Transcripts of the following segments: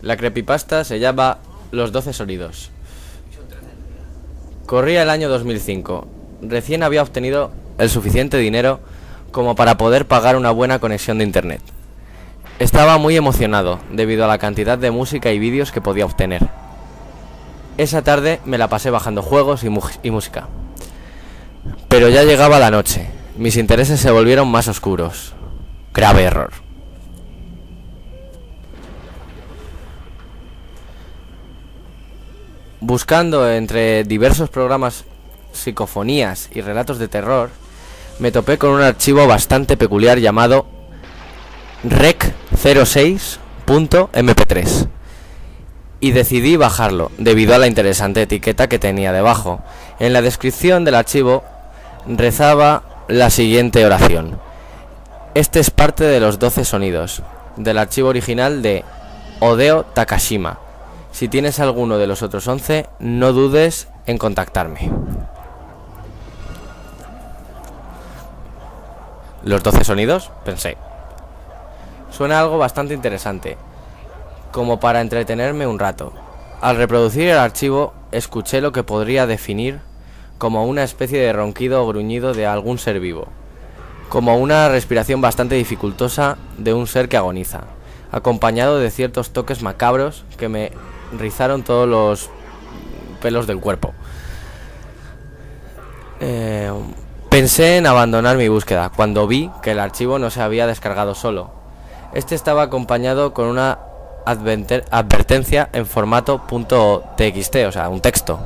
La creepypasta se llama Los 12 sonidos. Corría el año 2005. Recién había obtenido el suficiente dinero como para poder pagar una buena conexión de internet. Estaba muy emocionado debido a la cantidad de música y vídeos que podía obtener. Esa tarde me la pasé bajando juegos y música. Pero ya llegaba la noche. Mis intereses se volvieron más oscuros. Grave error. Buscando entre diversos programas, psicofonías y relatos de terror, me topé con un archivo bastante peculiar llamado rec06.mp3 y decidí bajarlo debido a la interesante etiqueta que tenía debajo. En la descripción del archivo rezaba la siguiente oración: este es parte de los 12 sonidos del archivo original de Hideo Takashima. Si tienes alguno de los otros 11, no dudes en contactarme. ¿Los 12 sonidos? Pensé. Suena algo bastante interesante, como para entretenerme un rato. Al reproducir el archivo, escuché lo que podría definir como una especie de ronquido o gruñido de algún ser vivo, como una respiración bastante dificultosa de un ser que agoniza, acompañado de ciertos toques macabros que me rizaron todos los pelos del cuerpo. Pensé en abandonar mi búsqueda cuando vi que el archivo no se había descargado solo. Este estaba acompañado con una advertencia en formato .txt, o sea, un texto,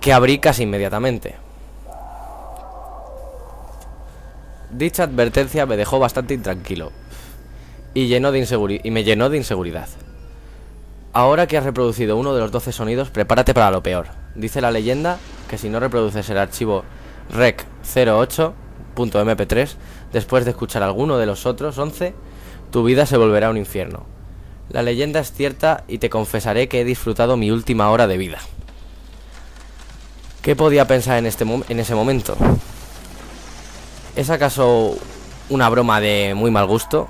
que abrí casi inmediatamente. Dicha advertencia me dejó bastante intranquilo y me llenó de inseguridad. Ahora que has reproducido uno de los 12 sonidos, prepárate para lo peor. Dice la leyenda que si no reproduces el archivo rec08.mp3 después de escuchar alguno de los otros 11, tu vida se volverá un infierno. La leyenda es cierta y te confesaré que he disfrutado mi última hora de vida. ¿Qué podía pensar en ese momento? ¿Es acaso una broma de muy mal gusto?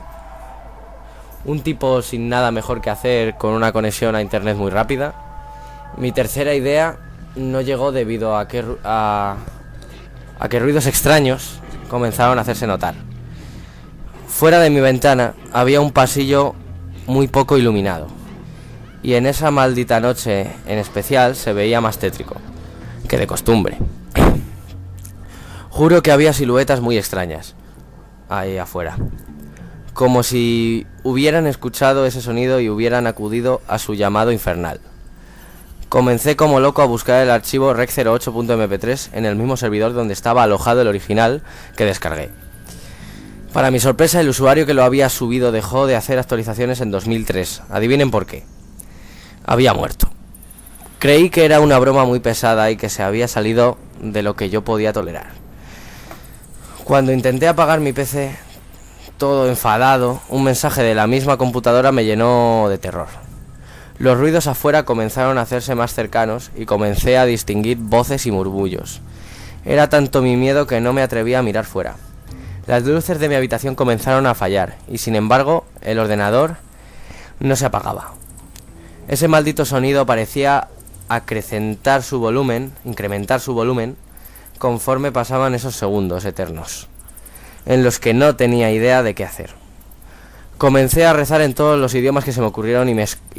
¿Un tipo sin nada mejor que hacer con una conexión a internet muy rápida? Mi tercera idea no llegó debido a que ruidos extraños comenzaron a hacerse notar. Fuera de mi ventana había un pasillo muy poco iluminado, y en esa maldita noche en especial se veía más tétrico que de costumbre. Juro que había siluetas muy extrañas ahí afuera, como si hubieran escuchado ese sonido y hubieran acudido a su llamado infernal. Comencé como loco a buscar el archivo rec08.mp3 en el mismo servidor donde estaba alojado el original que descargué. Para mi sorpresa, el usuario que lo había subido dejó de hacer actualizaciones en 2003. Adivinen por qué. Había muerto. Creí que era una broma muy pesada y que se había salido de lo que yo podía tolerar. Cuando intenté apagar mi PC, todo enfadado, un mensaje de la misma computadora me llenó de terror. Los ruidos afuera comenzaron a hacerse más cercanos y comencé a distinguir voces y murmullos. Era tanto mi miedo que no me atrevía a mirar fuera. Las luces de mi habitación comenzaron a fallar y, sin embargo, el ordenador no se apagaba. Ese maldito sonido parecía incrementar su volumen conforme pasaban esos segundos eternos, en los que no tenía idea de qué hacer. Comencé a rezar en todos los idiomas que se me ocurrieron y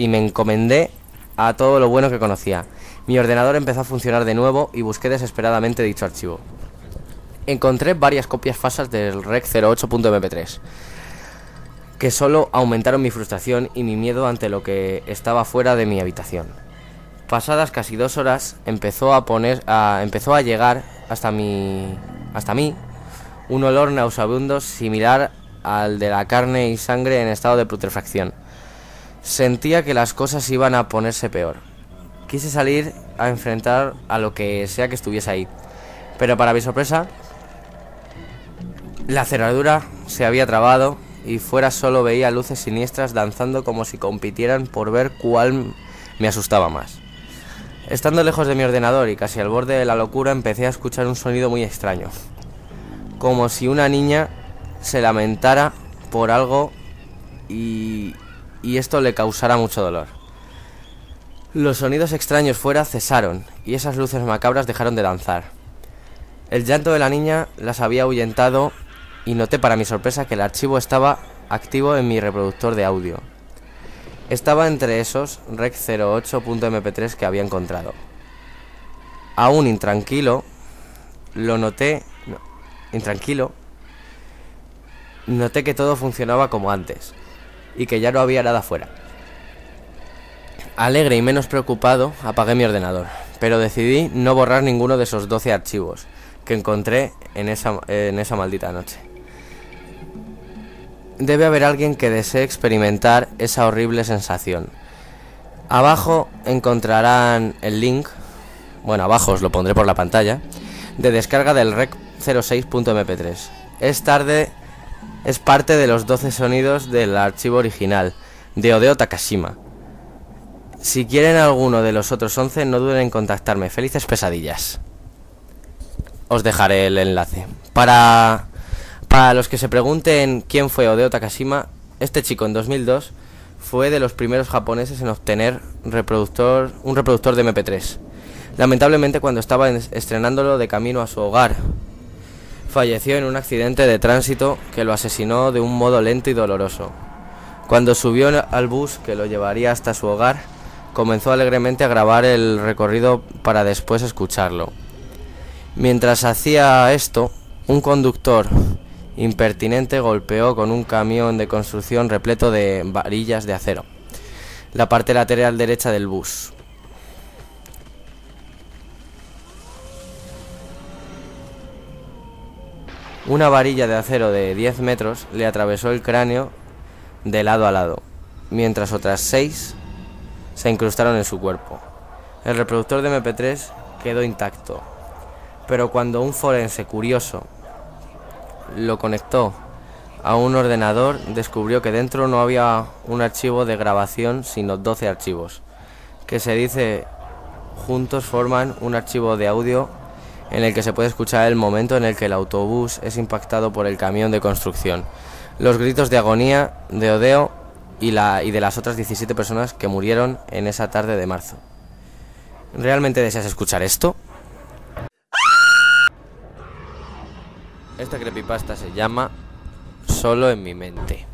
me encomendé a todo lo bueno que conocía. Mi ordenador empezó a funcionar de nuevo y busqué desesperadamente dicho archivo. Encontré varias copias falsas del rec08.mp3 que solo aumentaron mi frustración y mi miedo ante lo que estaba fuera de mi habitación. Pasadas casi 2 horas empezó a llegar hasta mí un olor nauseabundo similar al de la carne y sangre en estado de putrefacción. Sentía que las cosas iban a ponerse peor. Quise salir a enfrentar a lo que sea que estuviese ahí, pero para mi sorpresa, la cerradura se había trabado y fuera solo veía luces siniestras danzando como si compitieran por ver cuál me asustaba más. Estando lejos de mi ordenador y casi al borde de la locura, empecé a escuchar un sonido muy extraño, como si una niña se lamentara por algo y y esto le causara mucho dolor. Los sonidos extraños fuera cesaron y esas luces macabras dejaron de danzar. El llanto de la niña las había ahuyentado y noté para mi sorpresa que el archivo estaba activo en mi reproductor de audio. Estaba entre esos rec08.mp3 que había encontrado. Aún intranquilo, noté que todo funcionaba como antes y que ya no había nada fuera. Alegre y menos preocupado, apagué mi ordenador, pero decidí no borrar ninguno de esos 12 archivos que encontré en esa maldita noche. Debe haber alguien que desee experimentar esa horrible sensación. Abajo encontrarán el link, bueno, abajo os lo pondré por la pantalla, de descarga del rec06.mp3. Es parte de los 12 sonidos del archivo original de Hideo Takashima. Si quieren alguno de los otros 11, no duden en contactarme. Felices pesadillas. Os dejaré el enlace. Para los que se pregunten quién fue Hideo Takashima, este chico en 2002 fue de los primeros japoneses en obtener un reproductor de MP3. Lamentablemente, cuando estaba estrenándolo de camino a su hogar, falleció en un accidente de tránsito que lo asesinó de un modo lento y doloroso. Cuando subió al bus que lo llevaría hasta su hogar, comenzó alegremente a grabar el recorrido para después escucharlo. Mientras hacía esto, un conductor impertinente golpeó con un camión de construcción repleto de varillas de acero la parte lateral derecha del bus. Una varilla de acero de 10 metros le atravesó el cráneo de lado a lado, mientras otras 6 se incrustaron en su cuerpo. El reproductor de MP3 quedó intacto, pero cuando un forense curioso lo conectó a un ordenador, descubrió que dentro no había un archivo de grabación, sino 12 archivos, que se dice juntos forman un archivo de audio en el que se puede escuchar el momento en el que el autobús es impactado por el camión de construcción, los gritos de agonía de Hideo y de las otras 17 personas que murieron en esa tarde de marzo. ¿Realmente deseas escuchar esto? Esta creepypasta se llama Solo en mi mente.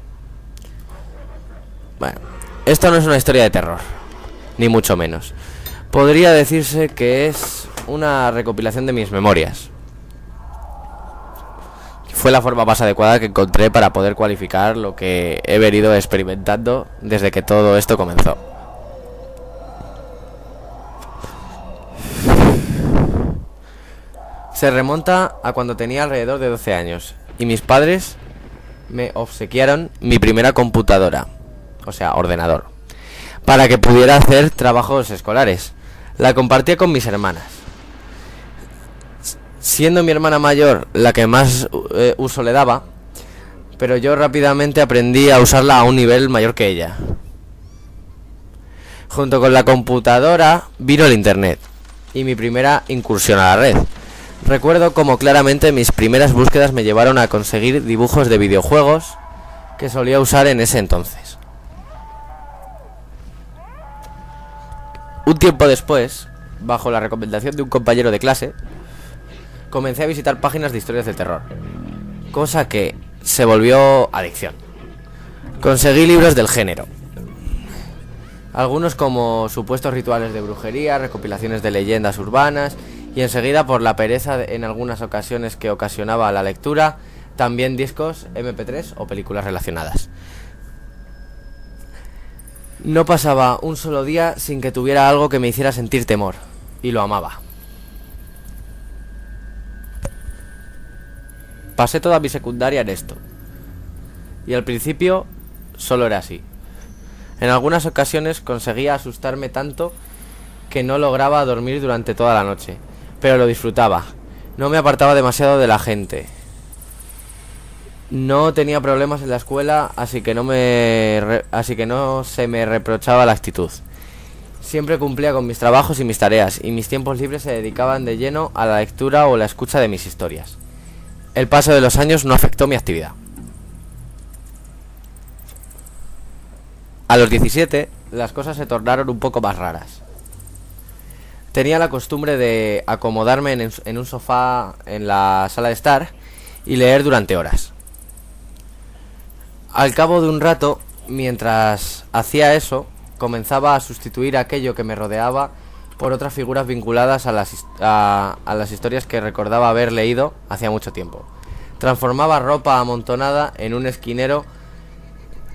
Bueno, esto no es una historia de terror, ni mucho menos. Podría decirse que es una recopilación de mis memorias. Fue la forma más adecuada que encontré para poder cualificar lo que he venido experimentando desde que todo esto comenzó. Se remonta a cuando tenía alrededor de 12 años y mis padres me obsequiaron mi primera computadora, o sea, ordenador, para que pudiera hacer trabajos escolares. La compartía con mis hermanas, siendo mi hermana mayor la que más uso le daba, pero yo rápidamente aprendí a usarla a un nivel mayor que ella. Junto con la computadora vino el internet y mi primera incursión a la red. Recuerdo como claramente mis primeras búsquedas me llevaron a conseguir dibujos de videojuegos que solía usar en ese entonces. Un tiempo después, bajo la recomendación de un compañero de clase, comencé a visitar páginas de historias de terror, cosa que se volvió adicción. Conseguí libros del género, algunos como supuestos rituales de brujería, recopilaciones de leyendas urbanas, y enseguida, por la pereza en algunas ocasiones que ocasionaba la lectura, también discos, MP3 o películas relacionadas. No pasaba un solo día sin que tuviera algo que me hiciera sentir temor, y lo amaba. Pasé toda mi secundaria en esto, y al principio solo era así. En algunas ocasiones conseguía asustarme tanto que no lograba dormir durante toda la noche, pero lo disfrutaba. No me apartaba demasiado de la gente. No tenía problemas en la escuela, así que no se me reprochaba la actitud. Siempre cumplía con mis trabajos y mis tareas, y mis tiempos libres se dedicaban de lleno a la lectura o la escucha de mis historias. El paso de los años no afectó mi actividad. A los 17, las cosas se tornaron un poco más raras. Tenía la costumbre de acomodarme en un sofá en la sala de estar y leer durante horas. Al cabo de un rato, mientras hacía eso, comenzaba a sustituir aquello que me rodeaba por otras figuras vinculadas a las historias que recordaba haber leído hacía mucho tiempo. Transformaba ropa amontonada en un esquinero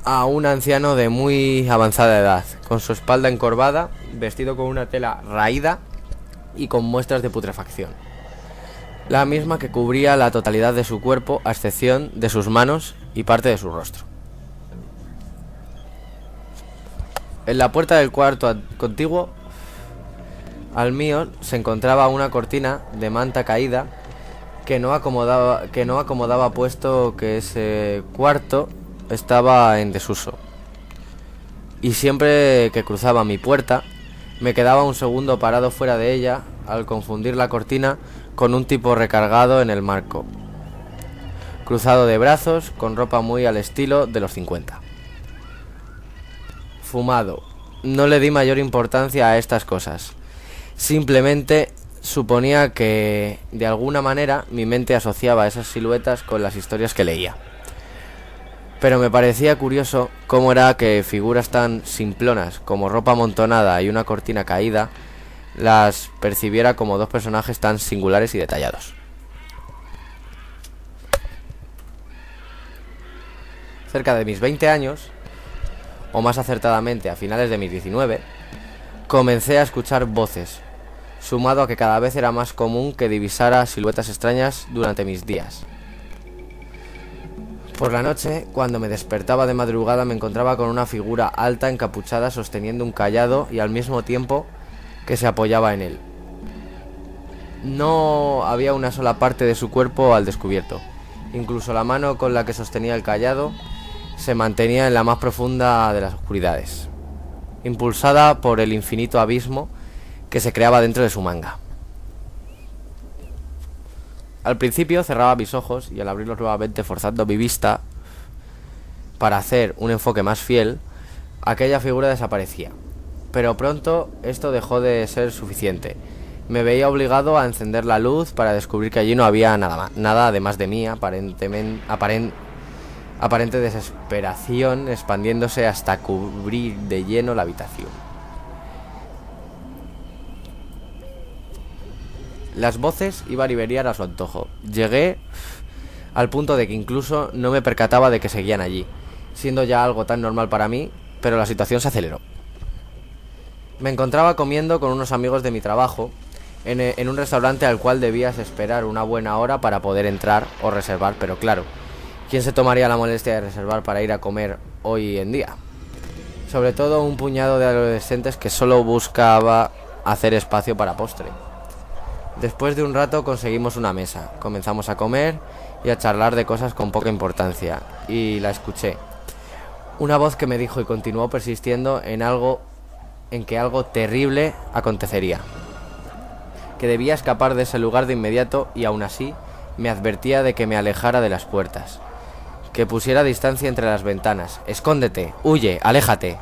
a un anciano de muy avanzada edad, con su espalda encorvada, vestido con una tela raída y con muestras de putrefacción, la misma que cubría la totalidad de su cuerpo, a excepción de sus manos y parte de su rostro. En la puerta del cuarto contiguo al mío se encontraba una cortina de manta caída que no acomodaba puesto que ese cuarto estaba en desuso. Y siempre que cruzaba mi puerta, me quedaba un segundo parado fuera de ella al confundir la cortina con un tipo recargado en el marco, cruzado de brazos, con ropa muy al estilo de los 50. Fumado. No le di mayor importancia a estas cosas. Simplemente suponía que, de alguna manera, mi mente asociaba esas siluetas con las historias que leía. Pero me parecía curioso cómo era que figuras tan simplonas como ropa amontonada y una cortina caída las percibiera como dos personajes tan singulares y detallados. Cerca de mis 20 años, o más acertadamente a finales de mis 19, comencé a escuchar voces, sumado a que cada vez era más común que divisara siluetas extrañas durante mis días. Por la noche, cuando me despertaba de madrugada, me encontraba con una figura alta encapuchada sosteniendo un cayado y al mismo tiempo que se apoyaba en él. No había una sola parte de su cuerpo al descubierto. Incluso la mano con la que sostenía el cayado se mantenía en la más profunda de las oscuridades, impulsada por el infinito abismo que se creaba dentro de su manga. Al principio cerraba mis ojos y al abrirlos nuevamente, forzando mi vista para hacer un enfoque más fiel, aquella figura desaparecía. Pero pronto esto dejó de ser suficiente. Me veía obligado a encender la luz para descubrir que allí no había nada además de mí, aparente desesperación expandiéndose hasta cubrir de lleno la habitación. Las voces iban y venían a su antojo. Llegué al punto de que incluso no me percataba de que seguían allí, siendo ya algo tan normal para mí, pero la situación se aceleró. Me encontraba comiendo con unos amigos de mi trabajo en un restaurante al cual debías esperar una buena hora para poder entrar o reservar, pero claro, ¿quién se tomaría la molestia de reservar para ir a comer hoy en día? Sobre todo un puñado de adolescentes que solo buscaba hacer espacio para postre. Después de un rato conseguimos una mesa, comenzamos a comer y a charlar de cosas con poca importancia, y la escuché. Una voz que me dijo y continuó persistiendo en que algo terrible acontecería, que debía escapar de ese lugar de inmediato, y aún así me advertía de que me alejara de las puertas, que pusiera distancia entre las ventanas. Escóndete, huye, aléjate.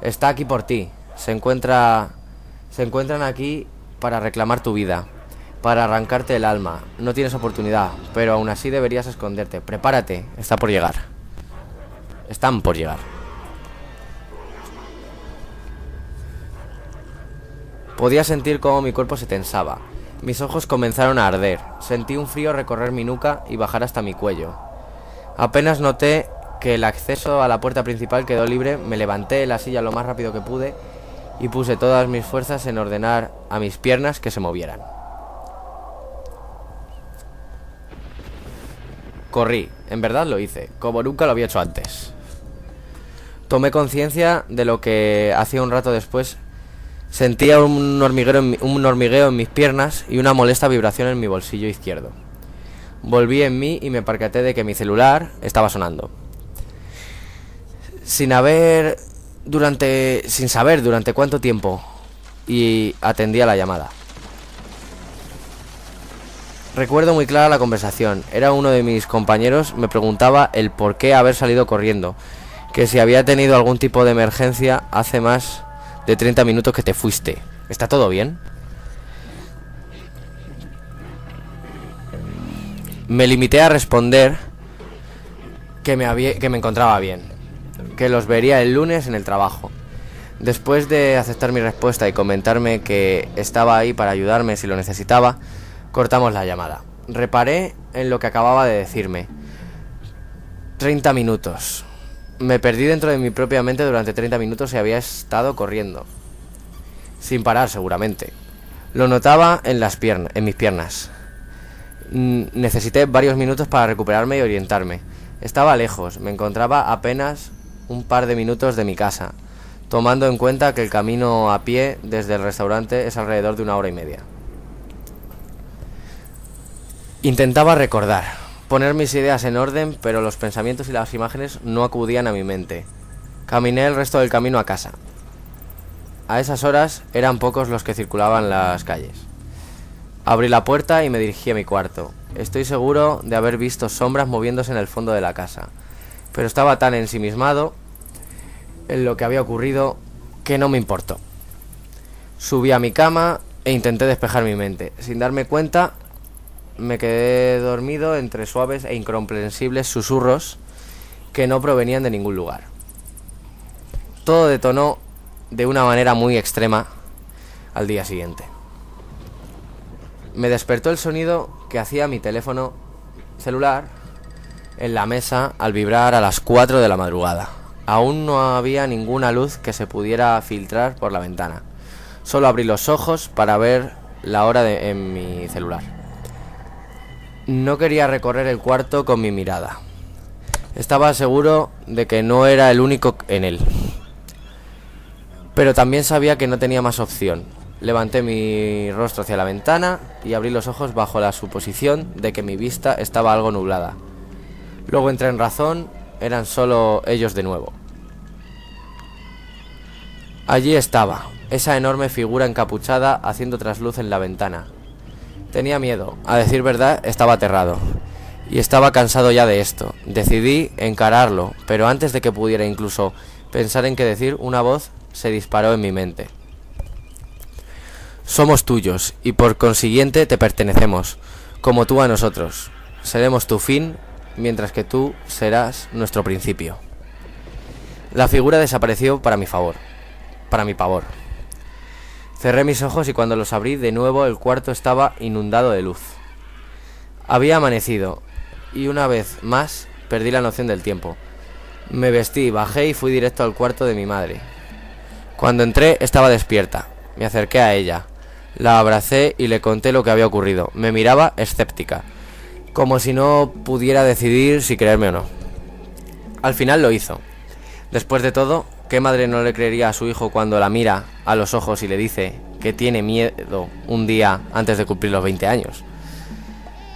Está aquí por ti. Se encuentran aquí para reclamar tu vida, para arrancarte el alma. No tienes oportunidad, pero aún así deberías esconderte. Prepárate, está por llegar. Están por llegar. Podía sentir cómo mi cuerpo se tensaba. Mis ojos comenzaron a arder. Sentí un frío recorrer mi nuca y bajar hasta mi cuello. Apenas noté que el acceso a la puerta principal quedó libre, me levanté de la silla lo más rápido que pude y puse todas mis fuerzas en ordenar a mis piernas que se movieran. Corrí, en verdad lo hice, como nunca lo había hecho antes. Tomé conciencia de lo que hacía un rato después. Sentía un hormigueo en mis piernas y una molesta vibración en mi bolsillo izquierdo. Volví en mí y me percaté de que mi celular estaba sonando. Sin saber durante cuánto tiempo, y atendí a la llamada. Recuerdo muy clara la conversación. Era uno de mis compañeros, me preguntaba el por qué haber salido corriendo, que si había tenido algún tipo de emergencia hace más de 30 minutos que te fuiste. ¿Está todo bien? Me limité a responder que me encontraba bien, que los vería el lunes en el trabajo. Después de aceptar mi respuesta y comentarme que estaba ahí para ayudarme si lo necesitaba, cortamos la llamada. Reparé en lo que acababa de decirme. 30 minutos. Me perdí dentro de mi propia mente durante 30 minutos y había estado corriendo. Sin parar, seguramente. Lo notaba en mis piernas. Necesité varios minutos para recuperarme y orientarme. Estaba lejos, me encontraba apenas un par de minutos de mi casa, tomando en cuenta que el camino a pie desde el restaurante es alrededor de 1 hora y media. Intentaba recordar, poner mis ideas en orden, pero los pensamientos y las imágenes no acudían a mi mente. Caminé el resto del camino a casa. A esas horas eran pocos los que circulaban las calles. Abrí la puerta y me dirigí a mi cuarto. Estoy seguro de haber visto sombras moviéndose en el fondo de la casa, pero estaba tan ensimismado en lo que había ocurrido que no me importó. Subí a mi cama e intenté despejar mi mente. Sin darme cuenta, me quedé dormido entre suaves e incomprensibles susurros que no provenían de ningún lugar. Todo detonó de una manera muy extrema al día siguiente. Me despertó el sonido que hacía mi teléfono celular en la mesa al vibrar a las 4 de la madrugada. Aún no había ninguna luz que se pudiera filtrar por la ventana. Solo abrí los ojos para ver la hora en mi celular. No quería recorrer el cuarto con mi mirada. Estaba seguro de que no era el único en él, pero también sabía que no tenía más opción. Levanté mi rostro hacia la ventana y abrí los ojos bajo la suposición de que mi vista estaba algo nublada. Luego entré en razón, eran solo ellos de nuevo. Allí estaba, esa enorme figura encapuchada haciendo trasluz en la ventana. Tenía miedo, a decir verdad, estaba aterrado. Y estaba cansado ya de esto. Decidí encararlo, pero antes de que pudiera incluso pensar en qué decir, una voz se disparó en mi mente. Somos tuyos, y por consiguiente te pertenecemos, como tú a nosotros. Seremos tu fin, mientras que tú serás nuestro principio. La figura desapareció para mi pavor. Cerré mis ojos y cuando los abrí de nuevo el cuarto estaba inundado de luz. Había amanecido, y una vez más perdí la noción del tiempo. Me vestí, bajé y fui directo al cuarto de mi madre. Cuando entré estaba despierta. Me acerqué a ella. La abracé y le conté lo que había ocurrido. Me miraba escéptica, como si no pudiera decidir si creerme o no. Al final lo hizo. Después de todo, ¿qué madre no le creería a su hijo cuando la mira a los ojos y le dice que tiene miedo un día antes de cumplir los 20 años?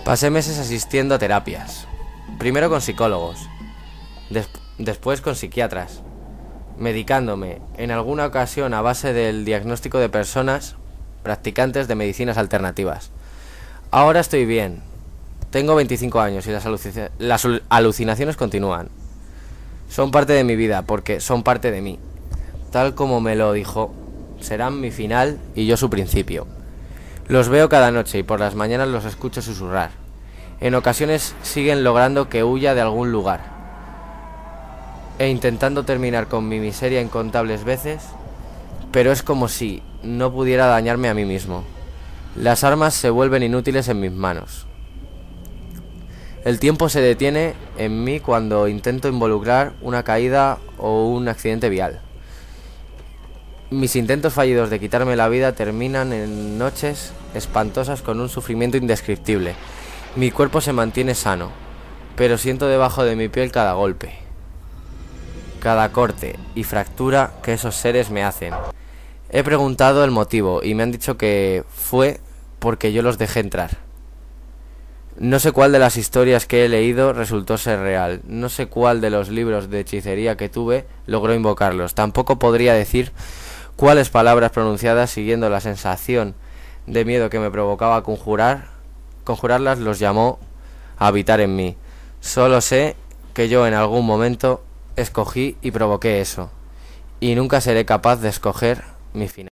Pasé meses asistiendo a terapias. Primero con psicólogos, después con psiquiatras, medicándome, en alguna ocasión a base del diagnóstico de personas practicantes de medicinas alternativas. Ahora estoy bien. Tengo 25 años y las alucinaciones continúan. Son parte de mi vida porque son parte de mí. Tal como me lo dijo, serán mi final y yo su principio. Los veo cada noche y por las mañanas los escucho susurrar. En ocasiones siguen logrando que huya de algún lugar. E intentando terminar con mi miseria incontables veces, pero es como si no pudiera dañarme a mí mismo. Las armas se vuelven inútiles en mis manos. El tiempo se detiene en mí cuando intento involucrar una caída o un accidente vial. Mis intentos fallidos de quitarme la vida terminan en noches espantosas con un sufrimiento indescriptible. Mi cuerpo se mantiene sano, pero siento debajo de mi piel cada golpe, cada corte y fractura que esos seres me hacen. He preguntado el motivo y me han dicho que fue porque yo los dejé entrar. No sé cuál de las historias que he leído resultó ser real. No sé cuál de los libros de hechicería que tuve logró invocarlos. Tampoco podría decir cuáles palabras pronunciadas siguiendo la sensación de miedo que me provocaba conjurarlas los llamó a habitar en mí. Solo sé que yo en algún momento escogí y provoqué eso, y nunca seré capaz de escoger mi final.